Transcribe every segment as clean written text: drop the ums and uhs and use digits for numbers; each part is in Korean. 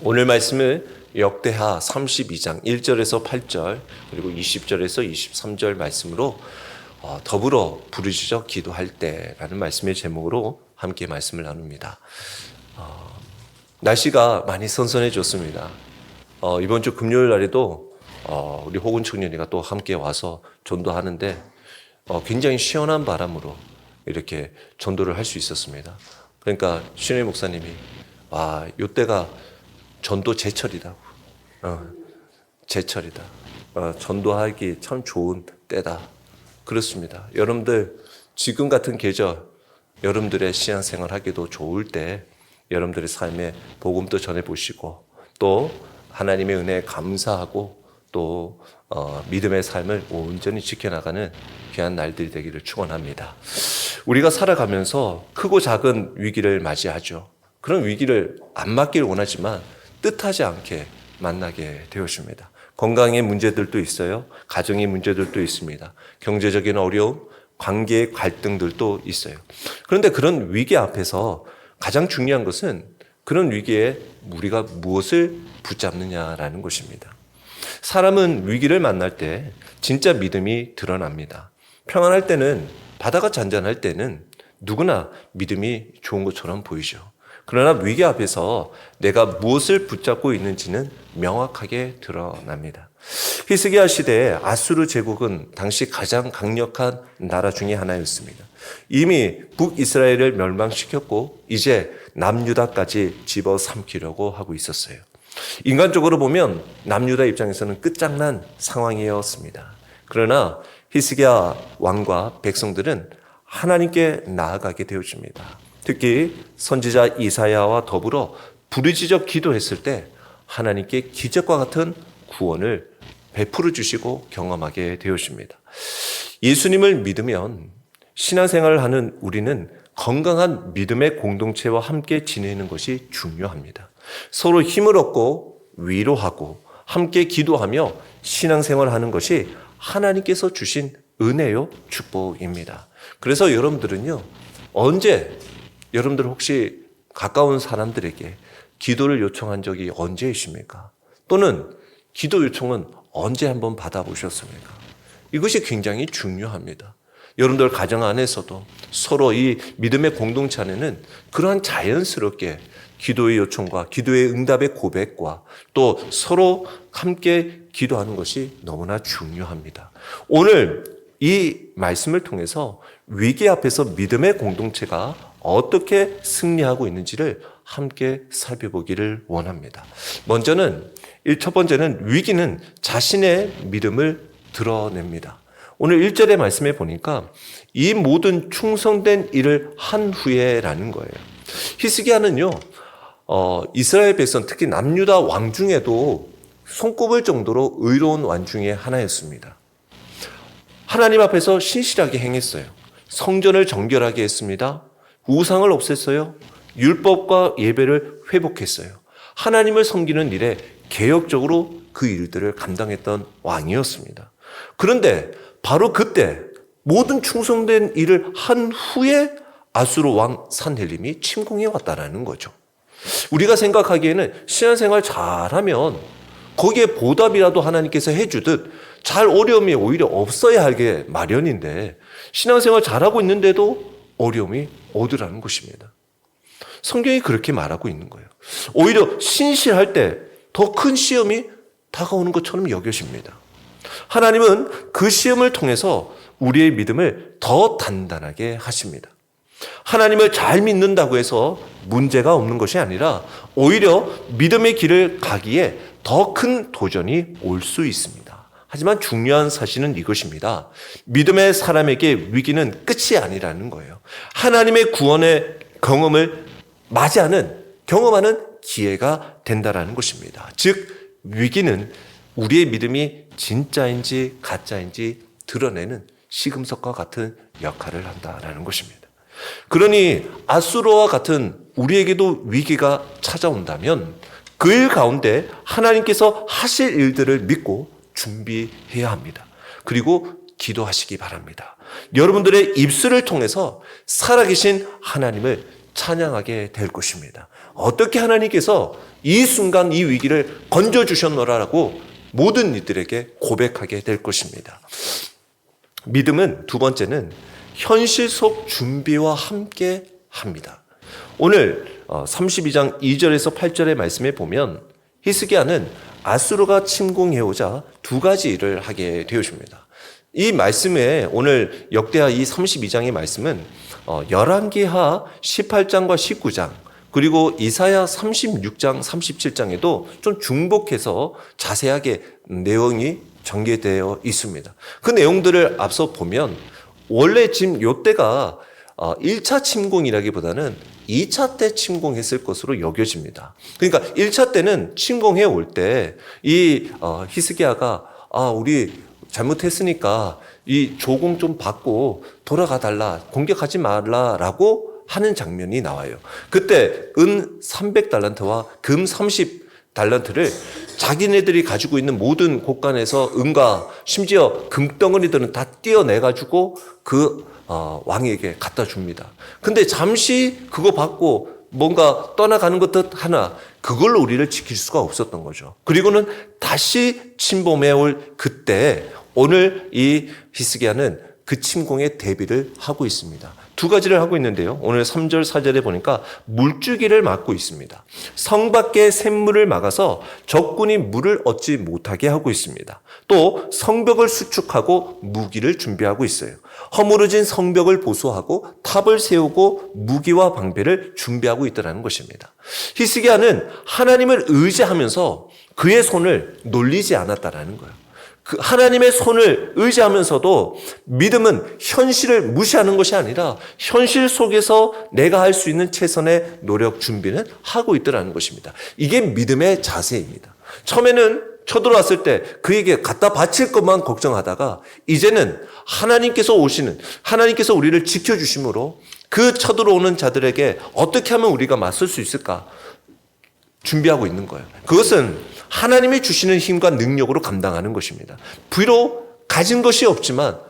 오늘 말씀은 역대하 32장 1절에서 8절 그리고 20절에서 23절 말씀으로 더불어 부르짖어 기도할 때라는 말씀의 제목으로 함께 말씀을 나눕니다. 날씨가 많이 선선해졌습니다. 이번 주 금요일 날에도 우리 호군 청년이가 또 함께 와서 전도하는데 굉장히 시원한 바람으로 이렇게 전도를 할 수 있었습니다. 그러니까 신혜 목사님이 이때가 전도 제철이다. 제철이다. 전도하기 참 좋은 때다. 그렇습니다. 여러분들 지금 같은 계절 여러분들의 신앙생활 하기도 좋을 때 여러분들의 삶에 복음도 전해보시고 또 하나님의 은혜에 감사하고 또 믿음의 삶을 온전히 지켜나가는 귀한 날들이 되기를 축원합니다. 우리가 살아가면서 크고 작은 위기를 맞이하죠. 그런 위기를 안 맞기를 원하지만 뜻하지 않게 만나게 되었습니다. 건강의 문제들도 있어요. 가정의 문제들도 있습니다. 경제적인 어려움, 관계의 갈등들도 있어요. 그런데 그런 위기 앞에서 가장 중요한 것은 그런 위기에 우리가 무엇을 붙잡느냐라는 것입니다. 사람은 위기를 만날 때 진짜 믿음이 드러납니다. 평안할 때는, 바다가 잔잔할 때는 누구나 믿음이 좋은 것처럼 보이죠. 그러나 위기 앞에서 내가 무엇을 붙잡고 있는지는 명확하게 드러납니다. 히스기야 시대에 아수르 제국은 당시 가장 강력한 나라 중에 하나였습니다. 이미 북이스라엘을 멸망시켰고 이제 남유다까지 집어삼키려고 하고 있었어요. 인간적으로 보면 남유다 입장에서는 끝장난 상황이었습니다. 그러나 히스기야 왕과 백성들은 하나님께 나아가게 되어집니다. 특히 선지자 이사야와 더불어 부르짖어 기도했을 때 하나님께 기적과 같은 구원을 베풀어 주시고 경험하게 되어집니다. 예수님을 믿으면 신앙생활을 하는 우리는 건강한 믿음의 공동체와 함께 지내는 것이 중요합니다. 서로 힘을 얻고 위로하고 함께 기도하며 신앙생활을 하는 것이 하나님께서 주신 은혜요 축복입니다. 그래서 여러분들은요, 여러분들 혹시 가까운 사람들에게 기도를 요청한 적이 언제 있습니까? 또는 기도 요청은 언제 한번 받아보셨습니까? 이것이 굉장히 중요합니다. 여러분들 가정 안에서도 서로 이 믿음의 공동체 안에는 그러한 자연스럽게 기도의 요청과 기도의 응답의 고백과 또 서로 함께 기도하는 것이 너무나 중요합니다. 오늘 이 말씀을 통해서 위기 앞에서 믿음의 공동체가 어떻게 승리하고 있는지를 함께 살펴보기를 원합니다. 첫 번째는 위기는 자신의 믿음을 드러냅니다. 오늘 1절의 말씀에 보니까 이 모든 충성된 일을 한 후에라는 거예요. 히스기야는요, 이스라엘 백성 특히 남유다 왕 중에도 손꼽을 정도로 의로운 왕 중에 하나였습니다. 하나님 앞에서 신실하게 행했어요. 성전을 정결하게 했습니다. 우상을 없앴어요. 율법과 예배를 회복했어요. 하나님을 섬기는 일에 개혁적으로 그 일들을 감당했던 왕이었습니다. 그런데 바로 그때 모든 충성된 일을 한 후에 아수르 왕 산헤립이 침공해 왔다라는 거죠. 우리가 생각하기에는 신앙생활 잘하면 거기에 보답이라도 하나님께서 해주듯 잘 어려움이 오히려 없어야 하게 마련인데 신앙생활 잘하고 있는데도 어려움이 오더라는 것입니다. 성경이 그렇게 말하고 있는 거예요. 오히려 신실할 때 더 큰 시험이 다가오는 것처럼 여겨집니다. 하나님은 그 시험을 통해서 우리의 믿음을 더 단단하게 하십니다. 하나님을 잘 믿는다고 해서 문제가 없는 것이 아니라 오히려 믿음의 길을 가기에 더 큰 도전이 올 수 있습니다. 하지만 중요한 사실은 이것입니다. 믿음의 사람에게 위기는 끝이 아니라는 거예요. 하나님의 구원의 경험을 경험하는 기회가 된다라는 것입니다. 즉 위기는 우리의 믿음이 진짜인지 가짜인지 드러내는 시금석과 같은 역할을 한다라는 것입니다. 그러니 아수르와 같은 우리에게도 위기가 찾아온다면 그 일 가운데 하나님께서 하실 일들을 믿고 준비해야 합니다. 그리고 기도하시기 바랍니다. 여러분들의 입술을 통해서 살아계신 하나님을 찬양하게 될 것입니다. 어떻게 하나님께서 이 순간 이 위기를 건져주셨노라라고 모든 이들에게 고백하게 될 것입니다. 믿음은 두 번째는 현실 속 준비와 함께 합니다. 오늘 32장 2절에서 8절의 말씀에 보면 히스기야는 아수르가 침공해오자 두 가지 일을 하게 되어집니다. 이 말씀에 오늘 역대하 이 32장의 말씀은 열왕기하 18장과 19장 그리고 이사야 36장 37장에도 좀 중복해서 자세하게 내용이 전개되어 있습니다. 그 내용들을 앞서 보면 원래 지금 이때가 1차 침공이라기보다는 2차 때 침공했을 것으로 여겨집니다. 그러니까 1차 때는 침공해 올 때 이 히스기야가 우리 잘못했으니까 이 조공 좀 받고 돌아가 달라, 공격하지 말라라고 하는 장면이 나와요. 그때 은 300달란트와 금 30달란트를 자기네들이 가지고 있는 모든 곳간에서 은과 심지어 금덩어리들은 다 떼어내가지고 그 왕에게 갖다 줍니다. 근데 잠시 그거 받고 뭔가 떠나가는 것 하나 그걸로 우리를 지킬 수가 없었던 거죠. 그리고는 다시 침범해 올 그때 오늘 이 히스기야는 그 침공에 대비를 하고 있습니다. 두 가지를 하고 있는데요. 오늘 3절 4절에 보니까 물주기를 막고 있습니다. 성 밖에 샘물을 막아서 적군이 물을 얻지 못하게 하고 있습니다. 또 성벽을 수축하고 무기를 준비하고 있어요. 허물어진 성벽을 보수하고 탑을 세우고 무기와 방패를 준비하고 있다는 것입니다. 히스기야는 하나님을 의지하면서 그의 손을 놀리지 않았다라는 거예요. 그 하나님의 손을 의지하면서도 믿음은 현실을 무시하는 것이 아니라 현실 속에서 내가 할 수 있는 최선의 노력 준비는 하고 있더라는 것입니다. 이게 믿음의 자세입니다. 처음에는 쳐들어왔을 때 그에게 갖다 바칠 것만 걱정하다가 이제는 하나님께서 우리를 지켜주심으로 그 쳐들어오는 자들에게 어떻게 하면 우리가 맞설 수 있을까 준비하고 있는 거예요. 그것은 하나님이 주시는 힘과 능력으로 감당하는 것입니다. 비록 가진 것이 없지만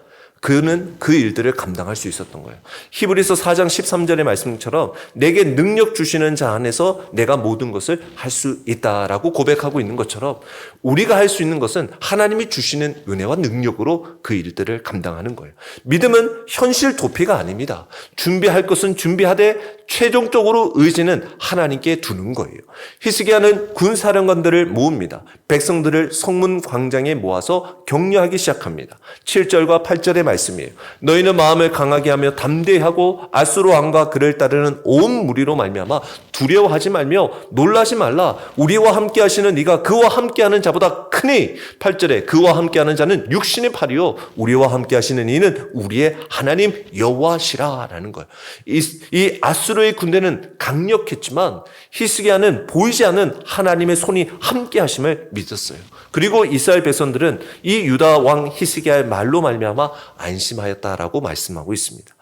그는 그 일들을 감당할 수 있었던 거예요. 히브리서 4장 13절의 말씀처럼 내게 능력 주시는 자 안에서 내가 모든 것을 할 수 있다라고 고백하고 있는 것처럼 우리가 할 수 있는 것은 하나님이 주시는 은혜와 능력으로 그 일들을 감당하는 거예요. 믿음은 현실 도피가 아닙니다. 준비할 것은 준비하되 최종적으로 의지는 하나님께 두는 거예요. 히스기야는 군사령관들을 모읍니다. 백성들을 성문 광장에 모아서 격려하기 시작합니다. 7절과 8절의 말씀이에요. 너희는 마음을 강하게 하며 담대하고 아수르 왕과 그를 따르는 온 무리로 말미암아 두려워하지 말며 놀라지 말라. 우리와 함께 하시는 네가 그와 함께하는 자보다 크니. 8절에 그와 함께하는 자는 육신의 팔이요 우리와 함께 하시는 이는 우리의 하나님 여호와시라라는 거예요. 이 아수르의 군대는 강력했지만 히스기야는 보이지 않는 하나님의 손이 함께 하심을 믿었어요. 그리고 이스라엘 백성들은 이 유다 왕 히스기야의 말로 말미암아 안심하였다라고 말씀하고 있습니다.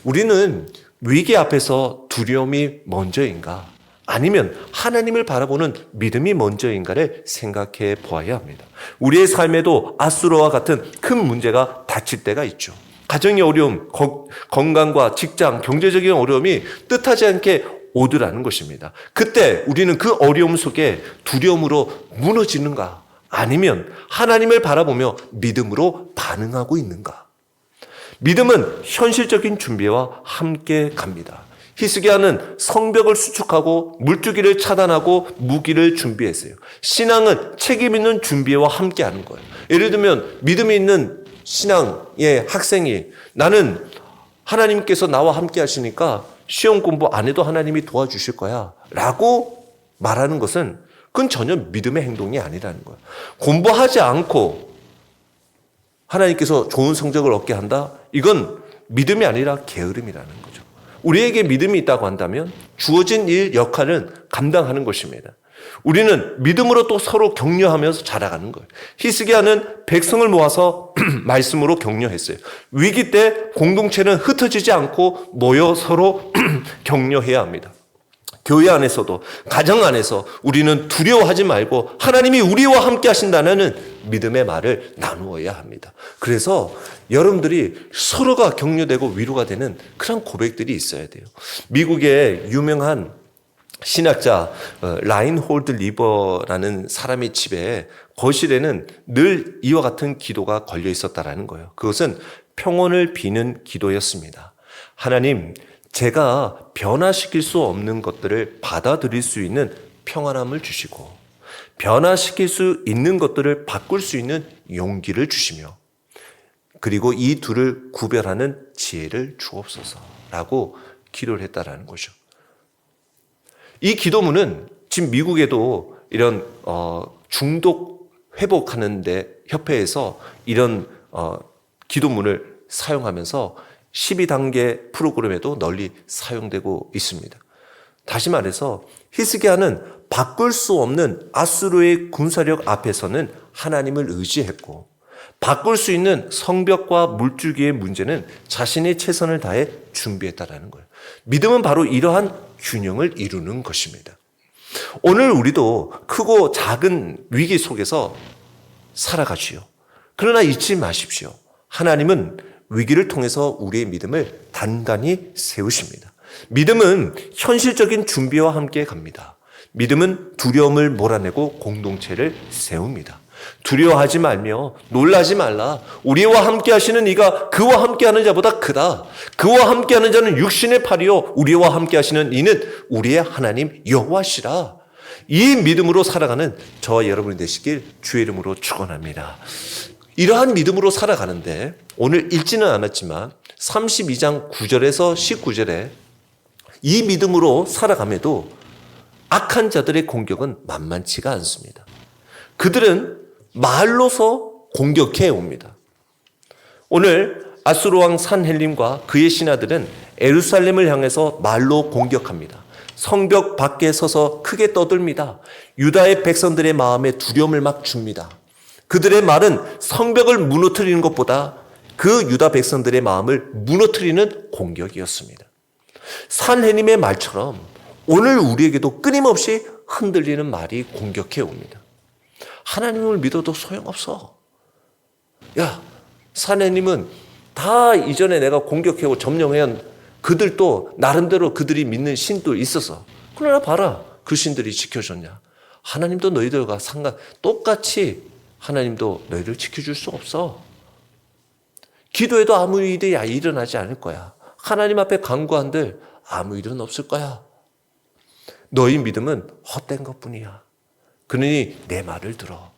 우리는 위기 앞에서 두려움이 먼저인가 아니면 하나님을 바라보는 믿음이 먼저인가를 생각해 보아야 합니다. 우리의 삶에도 아수르와 같은 큰 문제가 닥칠 때가 있죠. 가정의 어려움, 건강과 직장, 경제적인 어려움이 뜻하지 않게 오더라는 것입니다. 그때 우리는 그 어려움 속에 두려움으로 무너지는가 아니면 하나님을 바라보며 믿음으로 반응하고 있는가. 믿음은 현실적인 준비와 함께 갑니다. 히스기야는 성벽을 수축하고 물주기를 차단하고 무기를 준비했어요. 신앙은 책임 있는 준비와 함께 하는 거예요. 예를 들면 믿음이 있는 신앙의 학생이 나는 하나님께서 나와 함께 하시니까 시험 공부 안 해도 하나님이 도와주실 거야 라고 말하는 것은 그건 전혀 믿음의 행동이 아니라는 거예요. 공부하지 않고 하나님께서 좋은 성적을 얻게 한다? 이건 믿음이 아니라 게으름이라는 거죠. 우리에게 믿음이 있다고 한다면 주어진 일 역할은 감당하는 것입니다. 우리는 믿음으로 또 서로 격려하면서 자라가는 거예요. 히스기야는 백성을 모아서 말씀으로 격려했어요. 위기 때 공동체는 흩어지지 않고 모여 서로 격려해야 합니다. 교회 안에서도 가정 안에서 우리는 두려워하지 말고 하나님이 우리와 함께 하신다는 믿음의 말을 나누어야 합니다. 그래서 여러분들이 서로가 격려되고 위로가 되는 그런 고백들이 있어야 돼요. 미국의 유명한 신학자 라인홀드 리버라는 사람의 집에 거실에는 늘 이와 같은 기도가 걸려 있었다라는 거예요. 그것은 평온을 비는 기도였습니다. 하나님, 제가 변화시킬 수 없는 것들을 받아들일 수 있는 평안함을 주시고 변화시킬 수 있는 것들을 바꿀 수 있는 용기를 주시며 그리고 이 둘을 구별하는 지혜를 주옵소서라고 기도를 했다라는 거죠. 이 기도문은 지금 미국에도 이런 중독 회복하는 데 협회에서 이런 기도문을 사용하면서 12단계 프로그램에도 널리 사용되고 있습니다. 다시 말해서 히스기야는 바꿀 수 없는 아수르의 군사력 앞에서는 하나님을 의지했고 바꿀 수 있는 성벽과 물줄기의 문제는 자신의 최선을 다해 준비했다라는 거예요. 믿음은 바로 이러한 균형을 이루는 것입니다. 오늘 우리도 크고 작은 위기 속에서 살아가지요. 그러나 잊지 마십시오. 하나님은 위기를 통해서 우리의 믿음을 단단히 세우십니다. 믿음은 현실적인 준비와 함께 갑니다. 믿음은 두려움을 몰아내고 공동체를 세웁니다. 두려워하지 말며 놀라지 말라. 우리와 함께 하시는 이가 그와 함께 하는 자보다 크다. 그와 함께 하는 자는 육신의 팔이요 우리와 함께 하시는 이는 우리의 하나님 여호와시라. 이 믿음으로 살아가는 저와 여러분이 되시길 주의 이름으로 축원합니다. 이러한 믿음으로 살아가는데 오늘 읽지는 않았지만 32장 9절에서 19절에 이 믿음으로 살아감에도 악한 자들의 공격은 만만치가 않습니다. 그들은 말로서 공격해 옵니다. 오늘 아수르 왕 산헬림과 그의 신하들은 예루살렘을 향해서 말로 공격합니다. 성벽 밖에 서서 크게 떠들니다. 유다의 백성들의 마음에 두려움을 막 줍니다. 그들의 말은 성벽을 무너뜨리는 것보다 그 유다 백성들의 마음을 무너뜨리는 공격이었습니다. 산헤림의 말처럼 오늘 우리에게도 끊임없이 흔들리는 말이 공격해 옵니다. 하나님을 믿어도 소용없어. 야, 산헤림은 다 이전에 내가 공격해오고 점령해온 그들도 나름대로 그들이 믿는 신도 있어서 그러나 봐라, 그 신들이 지켜줬냐. 하나님도 너희들과 똑같이 하나님도 너희를 지켜줄 수 없어. 기도해도 아무 일이 일어나지 않을 거야. 하나님 앞에 간구한들 아무 일은 없을 거야. 너희 믿음은 헛된 것뿐이야. 그러니 내 말을 들어.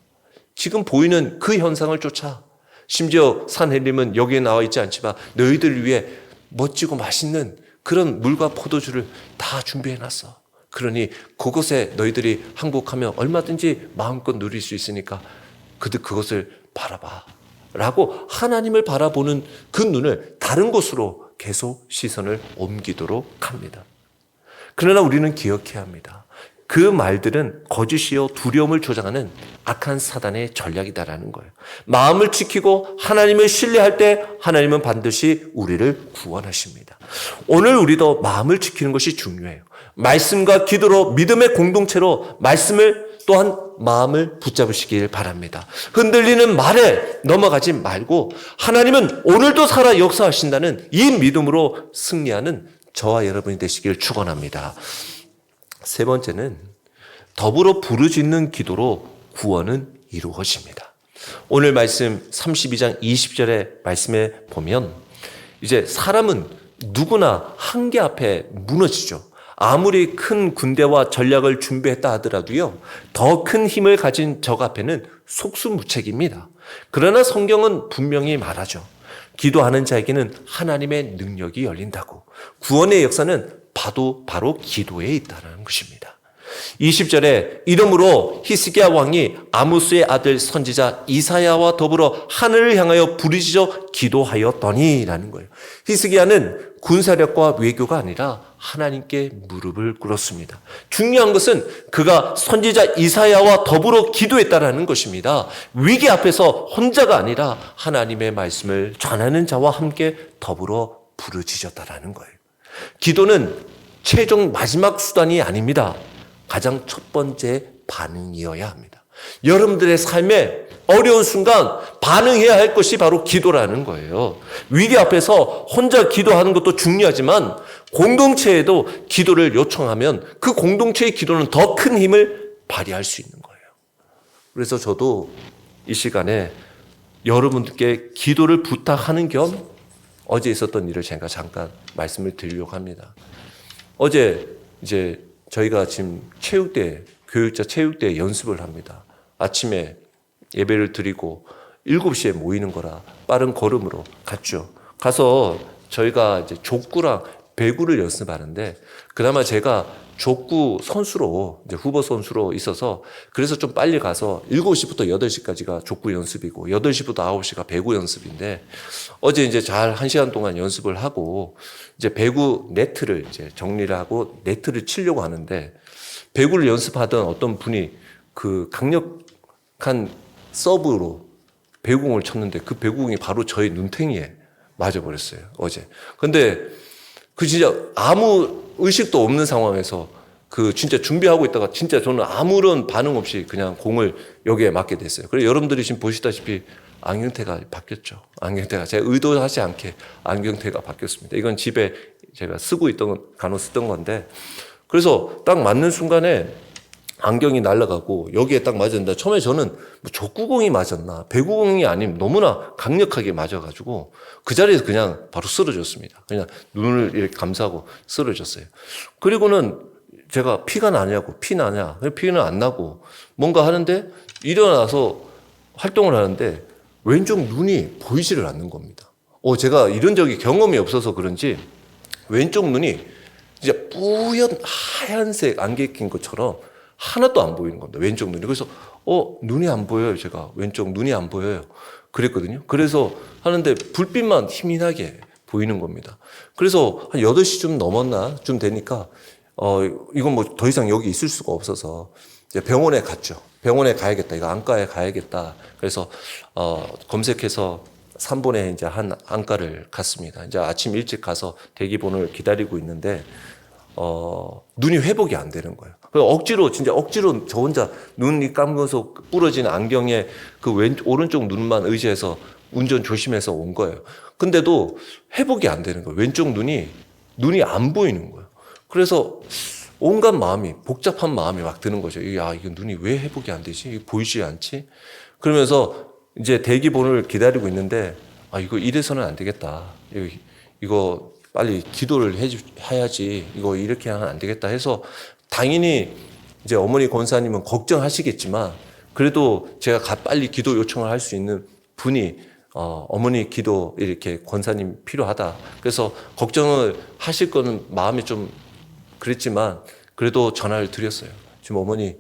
지금 보이는 그 현상을 쫓아. 심지어 산헤림은 여기에 나와 있지 않지만 너희들을 위해 멋지고 맛있는 그런 물과 포도주를 다 준비해놨어. 그러니 그곳에 너희들이 항복하면 얼마든지 마음껏 누릴 수 있으니까 그것을 바라봐 라고 하나님을 바라보는 그 눈을 다른 곳으로 계속 시선을 옮기도록 합니다. 그러나 우리는 기억해야 합니다. 그 말들은 거짓이요 두려움을 조장하는 악한 사단의 전략이다라는 거예요. 마음을 지키고 하나님을 신뢰할 때 하나님은 반드시 우리를 구원하십니다. 오늘 우리도 마음을 지키는 것이 중요해요. 말씀과 기도로 믿음의 공동체로 말씀을 또한 마음을 붙잡으시길 바랍니다. 흔들리는 말에 넘어가지 말고 하나님은 오늘도 살아 역사하신다는 이 믿음으로 승리하는 저와 여러분이 되시길 축원합니다. 세 번째는 더불어 부르짖는 기도로 구원은 이루어집니다. 오늘 말씀 32장 20절의 말씀에 보면 이제 사람은 누구나 한계 앞에 무너지죠. 아무리 큰 군대와 전략을 준비했다 하더라도요, 더 큰 힘을 가진 적 앞에는 속수무책입니다. 그러나 성경은 분명히 말하죠. 기도하는 자에게는 하나님의 능력이 열린다고. 구원의 역사는 바로 기도에 있다는 것입니다. 20절에 이러므로 히스기야 왕이 아모스의 아들 선지자 이사야와 더불어 하늘을 향하여 부르짖어 기도하였더니라는 거예요. 히스기야는 군사력과 외교가 아니라 하나님께 무릎을 꿇었습니다. 중요한 것은 그가 선지자 이사야와 더불어 기도했다라는 것입니다. 위기 앞에서 혼자가 아니라 하나님의 말씀을 전하는 자와 함께 더불어 부르짖었다라는 거예요. 기도는 최종 마지막 수단이 아닙니다. 가장 첫 번째 반응이어야 합니다. 여러분들의 삶에 어려운 순간 반응해야 할 것이 바로 기도라는 거예요. 위기 앞에서 혼자 기도하는 것도 중요하지만 공동체에도 기도를 요청하면 그 공동체의 기도는 더 큰 힘을 발휘할 수 있는 거예요. 그래서 저도 이 시간에 여러분들께 기도를 부탁하는 겸 어제 있었던 일을 제가 잠깐 말씀을 드리려고 합니다. 어제 이제 저희가 지금 체육대, 교육자 체육대 연습을 합니다. 아침에 예배를 드리고 7시에 모이는 거라 빠른 걸음으로 갔죠. 가서 저희가 이제 족구랑 배구를 연습하는데 그나마 제가 족구 선수로 이제 후보 선수로 있어서 그래서 좀 빨리 가서 7시부터 8시까지가 족구 연습이고 8시부터 9시가 배구 연습인데 어제 이제 잘 1시간 동안 연습을 하고 이제 배구 네트를 이제 정리를 하고 네트를 치려고 하는데 배구를 연습하던 어떤 분이 그 강력한 서브로 배구공을 쳤는데 그 배구공이 바로 저의 눈탱이에 맞아버렸어요, 어제. 근데 그 진짜 아무 의식도 없는 상황에서 그 진짜 준비하고 있다가 진짜 저는 아무런 반응 없이 그냥 공을 여기에 맞게 됐어요. 그래서 여러분들이 지금 보시다시피 안경테가 바뀌었죠. 안경테가 제가 의도하지 않게 안경테가 바뀌었습니다. 이건 집에 제가 쓰고 있던 간혹 쓰던 건데 그래서 딱 맞는 순간에 안경이 날아가고 여기에 딱 맞았는데 처음에 저는 뭐 족구공이 맞았나 배구공이 아니면 너무나 강력하게 맞아가지고 그 자리에서 그냥 바로 쓰러졌습니다. 그냥 눈을 이렇게 감싸고 쓰러졌어요. 그리고는 제가 피가 나냐고 피 나냐 피는 안 나고 뭔가 하는데 일어나서 활동을 하는데 왼쪽 눈이 보이지를 않는 겁니다. 제가 이런 적이 경험이 없어서 그런지 왼쪽 눈이 진짜 뿌연 하얀색 안개 낀 것처럼 하나도 안 보이는 겁니다. 왼쪽 눈이. 그래서 눈이 안 보여요. 제가 왼쪽 눈이 안 보여요. 그랬거든요. 그래서 하는데 불빛만 희미하게 보이는 겁니다. 그래서 한 8시쯤 넘었나 좀 되니까 이건 뭐 더 이상 여기 있을 수가 없어서 이제 병원에 갔죠. 병원에 가야겠다. 이거 안과에 가야겠다. 그래서 검색해서 3번에 이제 한 안과를 갔습니다. 이제 아침 일찍 가서 대기본을 기다리고 있는데 눈이 회복이 안 되는 거예요. 억지로 저 혼자 눈이 감고서 부러진 안경에 그 오른쪽 눈만 의지해서 운전 조심해서 온 거예요. 근데도 회복이 안 되는 거예요. 왼쪽 눈이 안 보이는 거예요. 그래서 온갖 복잡한 마음이 막 드는 거죠. 이거 눈이 왜 회복이 안 되지? 이거 보이지 않지? 그러면서 이제 대기본을 기다리고 있는데 이거 이래서는 안 되겠다. 이거 빨리 기도를 해야지. 이거 이렇게 하면 안 되겠다 해서 당연히 이제 어머니 권사님은 걱정하시겠지만 그래도 제가 빨리 기도 요청을 할 수 있는 분이 어머니 기도 이렇게 권사님 필요하다. 그래서 걱정을 하실 거는 마음이 좀 그랬지만 그래도 전화를 드렸어요. 지금 어머니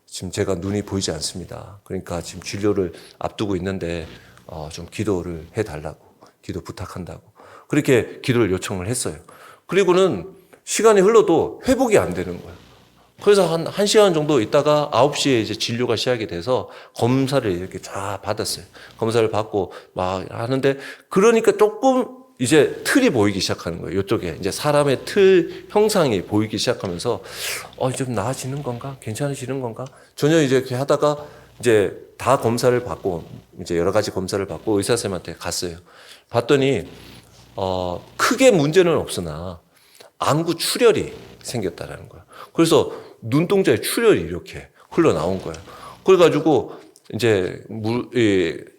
지금 제가 눈이 보이지 않습니다. 그러니까 지금 진료를 앞두고 있는데 좀 기도를 해달라고 기도 부탁한다고 그렇게 기도를 요청을 했어요. 그리고는 시간이 흘러도 회복이 안 되는 거예요. 그래서 한 1시간 정도 있다가 9시에 이제 진료가 시작이 돼서 검사를 이렇게 쫙 받았어요. 검사를 받고 막 하는데 그러니까 조금 이제 틀이 보이기 시작하는 거예요. 이쪽에 이제 사람의 틀 형상이 보이기 시작하면서 좀 나아지는 건가? 괜찮아지는 건가? 전혀 이제 이렇게 하다가 이제 다 검사를 받고 이제 여러 가지 검사를 받고 의사 선생님한테 갔어요. 봤더니 크게 문제는 없으나 안구 출혈이 생겼다라는 거예요. 그래서 눈동자에 출혈이 이렇게 흘러나온 거예요. 그래가지고 이제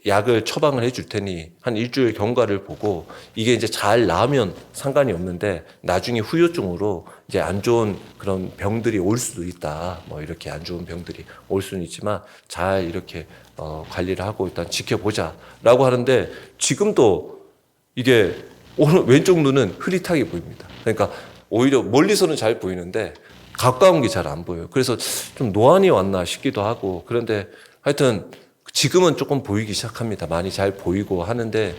약을 처방을 해줄 테니 한 일주일 경과를 보고 이게 이제 잘 나으면 상관이 없는데 나중에 후유증으로 이제 안 좋은 그런 병들이 올 수도 있다. 뭐 이렇게 안 좋은 병들이 올 수는 있지만 잘 이렇게 관리를 하고 일단 지켜보자라고 하는데 지금도 이게 오늘 왼쪽 눈은 흐릿하게 보입니다. 그러니까 오히려 멀리서는 잘 보이는데 가까운 게 잘 안 보여요. 그래서 좀 노안이 왔나 싶기도 하고 그런데 하여튼 지금은 조금 보이기 시작합니다. 많이 잘 보이고 하는데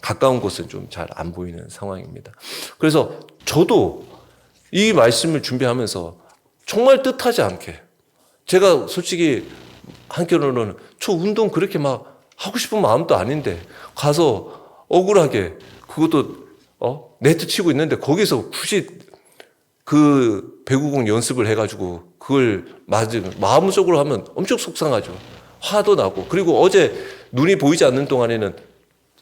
가까운 곳은 좀 잘 안 보이는 상황입니다. 그래서 저도 이 말씀을 준비하면서 정말 뜻하지 않게 제가 솔직히 한편으로는 저 운동 그렇게 막 하고 싶은 마음도 아닌데 가서 억울하게 그것도 네트 치고 있는데 거기서 굳이 그 배구공 연습을 해가지고 그걸 맞으면 마음속으로 하면 엄청 속상하죠. 화도 나고, 그리고 어제 눈이 보이지 않는 동안에는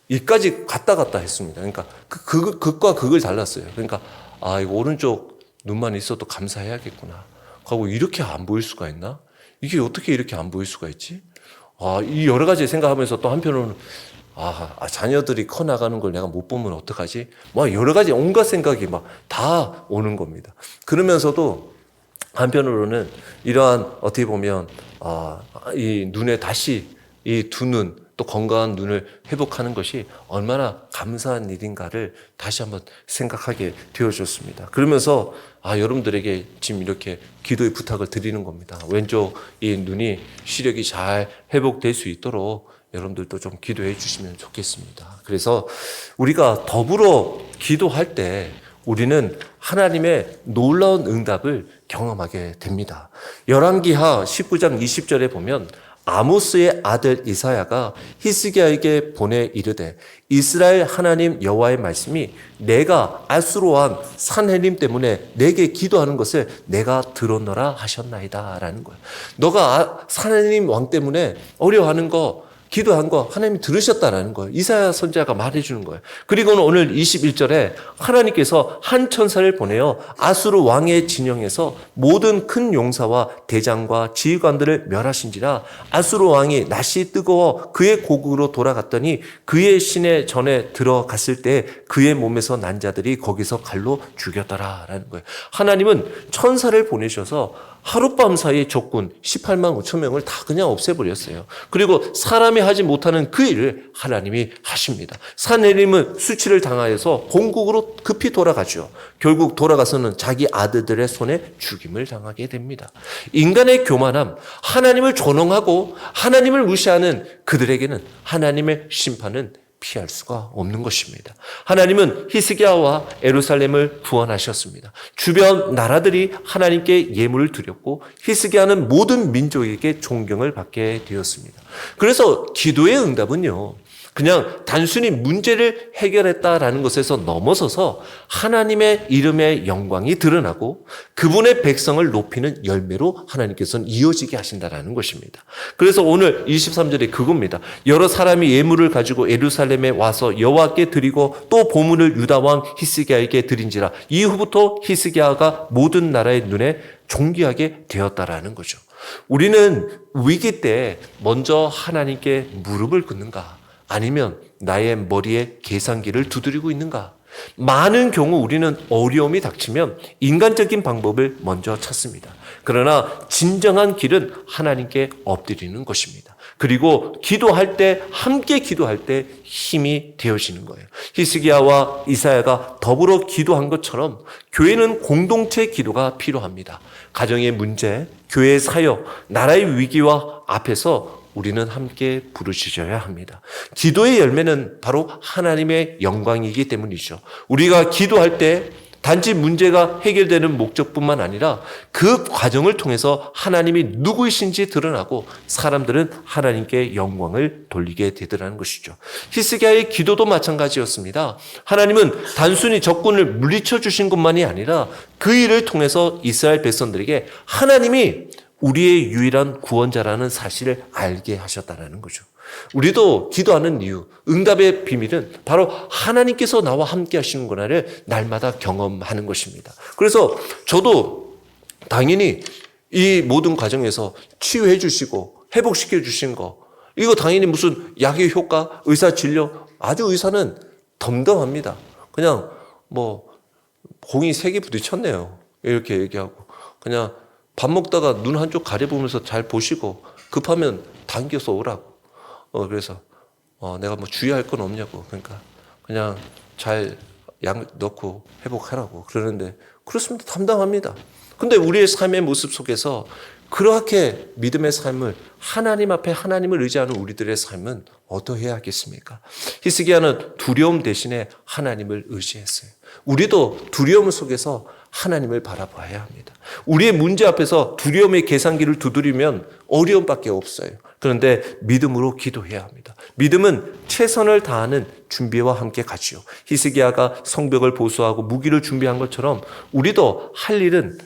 이까지 갔다 했습니다. 그러니까 극과 극을 달랐어요. 그러니까 이거 오른쪽 눈만 있어도 감사해야겠구나 하고, 이렇게 안 보일 수가 있나? 이게 어떻게 이렇게 안 보일 수가 있지? 이 여러 가지 생각하면서 또 한편으로는 자녀들이 커나가는 걸 내가 못 보면 어떡하지? 여러 가지 온갖 생각이 막 다 오는 겁니다. 그러면서도 한편으로는 이러한 어떻게 보면 이 눈에 다시 이 두 눈, 또 건강한 눈을 회복하는 것이 얼마나 감사한 일인가를 다시 한번 생각하게 되어줬습니다. 그러면서 여러분들에게 지금 이렇게 기도의 부탁을 드리는 겁니다. 왼쪽 이 눈이 시력이 잘 회복될 수 있도록 여러분들도 좀 기도해 주시면 좋겠습니다. 그래서 우리가 더불어 기도할 때 우리는 하나님의 놀라운 응답을 경험하게 됩니다. 열왕기하 19장 20절에 보면 아모스의 아들 이사야가 히스기야에게 보내 이르되 이스라엘 하나님 여호와의 말씀이 내가 아수르 왕 산헤립 때문에 내게 기도하는 것을 내가 들었노라 하셨나이다 라는 거예요. 너가 산헤립 왕 때문에 어려워하는 거, 기도한 거 하나님이 들으셨다라는 거예요. 이사야 선지자가 말해주는 거예요. 그리고는 오늘 21절에 하나님께서 한 천사를 보내어 아수르 왕의 진영에서 모든 큰 용사와 대장과 지휘관들을 멸하신지라. 아수르 왕이 낯이 뜨거워 그의 고국으로 돌아갔더니 그의 시내 전에 들어갔을 때 그의 몸에서 난 자들이 거기서 칼로 죽였더라라는 거예요. 하나님은 천사를 보내셔서 하룻밤 사이에 적군 18만 5천 명을 다 그냥 없애버렸어요. 그리고 사람이 하지 못하는 그 일을 하나님이 하십니다. 산헤립은 수치를 당하여서 본국으로 급히 돌아가죠. 결국 돌아가서는 자기 아들들의 손에 죽임을 당하게 됩니다. 인간의 교만함, 하나님을 존엄하고 하나님을 무시하는 그들에게는 하나님의 심판은 피할 수가 없는 것입니다. 하나님은 히스기야와 예루살렘을 구원하셨습니다. 주변 나라들이 하나님께 예물을 드렸고 히스기야는 모든 민족에게 존경을 받게 되었습니다. 그래서 기도의 응답은요, 그냥 단순히 문제를 해결했다라는 것에서 넘어서서 하나님의 이름의 영광이 드러나고 그분의 백성을 높이는 열매로 하나님께서는 이어지게 하신다라는 것입니다. 그래서 오늘 23절에 그겁니다. 여러 사람이 예물을 가지고 예루살렘에 와서 여호와께 드리고 또 보물을 유다 왕 히스기야에게 드린지라. 이후부터 히스기야가 모든 나라의 눈에 존귀하게 되었다라는 거죠. 우리는 위기 때 먼저 하나님께 무릎을 꿇는가? 아니면 나의 머리에 계산기를 두드리고 있는가? 많은 경우 우리는 어려움이 닥치면 인간적인 방법을 먼저 찾습니다. 그러나 진정한 길은 하나님께 엎드리는 것입니다. 그리고 기도할 때, 함께 기도할 때 힘이 되어지는 거예요. 히스기야와 이사야가 더불어 기도한 것처럼 교회는 공동체 기도가 필요합니다. 가정의 문제, 교회의 사역, 나라의 위기와 앞에서 우리는 함께 부르짖어야 합니다. 기도의 열매는 바로 하나님의 영광이기 때문이죠. 우리가 기도할 때 단지 문제가 해결되는 목적뿐만 아니라 그 과정을 통해서 하나님이 누구이신지 드러나고 사람들은 하나님께 영광을 돌리게 되더라는 것이죠. 히스기야의 기도도 마찬가지였습니다. 하나님은 단순히 적군을 물리쳐 주신 것만이 아니라 그 일을 통해서 이스라엘 백성들에게 하나님이 우리의 유일한 구원자라는 사실을 알게 하셨다는 거죠. 우리도 기도하는 이유, 응답의 비밀은 바로 하나님께서 나와 함께 하시는 거를 날마다 경험하는 것입니다. 그래서 저도 당연히 이 모든 과정에서 치유해 주시고 회복시켜 주신 거, 이거 당연히 무슨 약의 효과, 의사 진료, 아주 의사는 덤덤합니다. 그냥 공이 3개 부딪혔네요. 이렇게 얘기하고 그냥 밥 먹다가 눈 한쪽 가려보면서 잘 보시고 급하면 당겨서 오라고. 그래서 내가 주의할 건 없냐고. 그러니까 그냥 잘 약 넣고 회복하라고 그러는데, 그렇습니다. 담당합니다. 근데 우리의 삶의 모습 속에서 그렇게 믿음의 삶을, 하나님 앞에 하나님을 의지하는 우리들의 삶은 어떠해야 하겠습니까? 히스기야는 두려움 대신에 하나님을 의지했어요. 우리도 두려움 속에서 하나님을 바라봐야 합니다. 우리의 문제 앞에서 두려움의 계산기를 두드리면 어려움밖에 없어요. 그런데 믿음으로 기도해야 합니다. 믿음은 최선을 다하는 준비와 함께 가지요. 히스기야가 성벽을 보수하고 무기를 준비한 것처럼 우리도 할 일은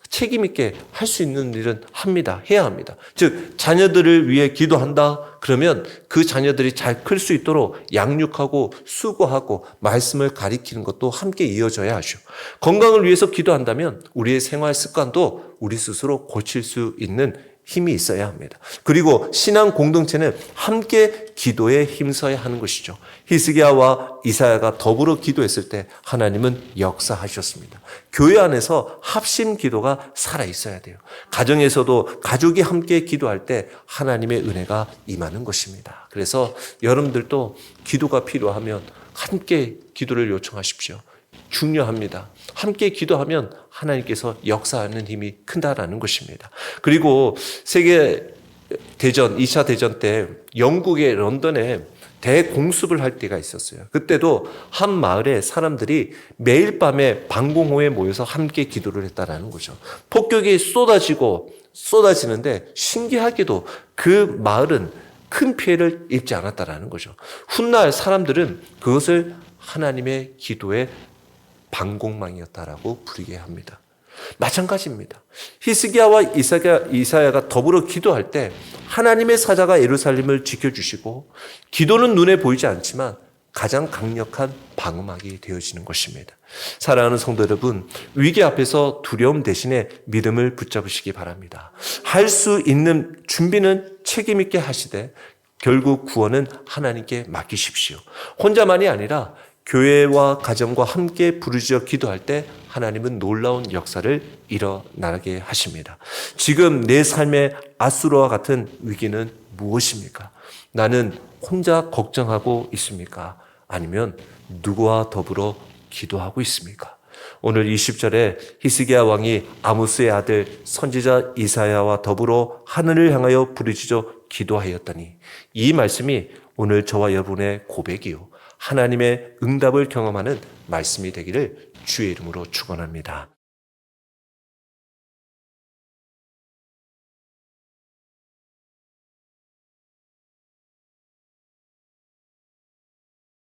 책임 있게 할 수 있는 일은 합니다. 해야 합니다. 즉 자녀들을 위해 기도한다 그러면 그 자녀들이 잘 클 수 있도록 양육하고 수고하고 말씀을 가리키는 것도 함께 이어져야 하죠. 건강을 위해서 기도한다면 우리의 생활 습관도 우리 스스로 고칠 수 있는 힘이 있어야 합니다. 그리고 신앙 공동체는 함께 기도에 힘써야 하는 것이죠. 히스기야와 이사야가 더불어 기도했을 때 하나님은 역사하셨습니다. 교회 안에서 합심 기도가 살아 있어야 돼요. 가정에서도 가족이 함께 기도할 때 하나님의 은혜가 임하는 것입니다. 그래서 여러분들도 기도가 필요하면 함께 기도를 요청하십시오. 중요합니다. 함께 기도하면 하나님께서 역사하는 힘이 큰다라는 것입니다. 그리고 세계 대전, 2차 대전 때 영국의 런던에 대공습을 할 때가 있었어요. 그때도 한 마을에 사람들이 매일 밤에 방공호에 모여서 함께 기도를 했다라는 거죠. 폭격이 쏟아지는데 신기하게도 그 마을은 큰 피해를 입지 않았다라는 거죠. 훗날 사람들은 그것을 하나님의 기도의 방공망이었다라고 부르게 합니다. 마찬가지입니다. 히스기야와 이사야가 더불어 기도할 때 하나님의 사자가 예루살렘을 지켜주시고 기도는 눈에 보이지 않지만 가장 강력한 방어막이 되어지는 것입니다. 사랑하는 성도 여러분, 위기 앞에서 두려움 대신에 믿음을 붙잡으시기 바랍니다. 할 수 있는 준비는 책임 있게 하시되 결국 구원은 하나님께 맡기십시오. 혼자만이 아니라 교회와 가정과 함께 부르짖어 기도할 때 하나님은 놀라운 역사를 일어나게 하십니다. 지금 내 삶의 아수르와 같은 위기는 무엇입니까? 나는 혼자 걱정하고 있습니까? 아니면 누구와 더불어 기도하고 있습니까? 오늘 20절에 히스기야 왕이 아모스의 아들 선지자 이사야와 더불어 하늘을 향하여 부르짖어 기도하였더니, 이 말씀이 오늘 저와 여러분의 고백이요 하나님의 응답을 경험하는 말씀이 되기를 주의 이름으로 축원합니다.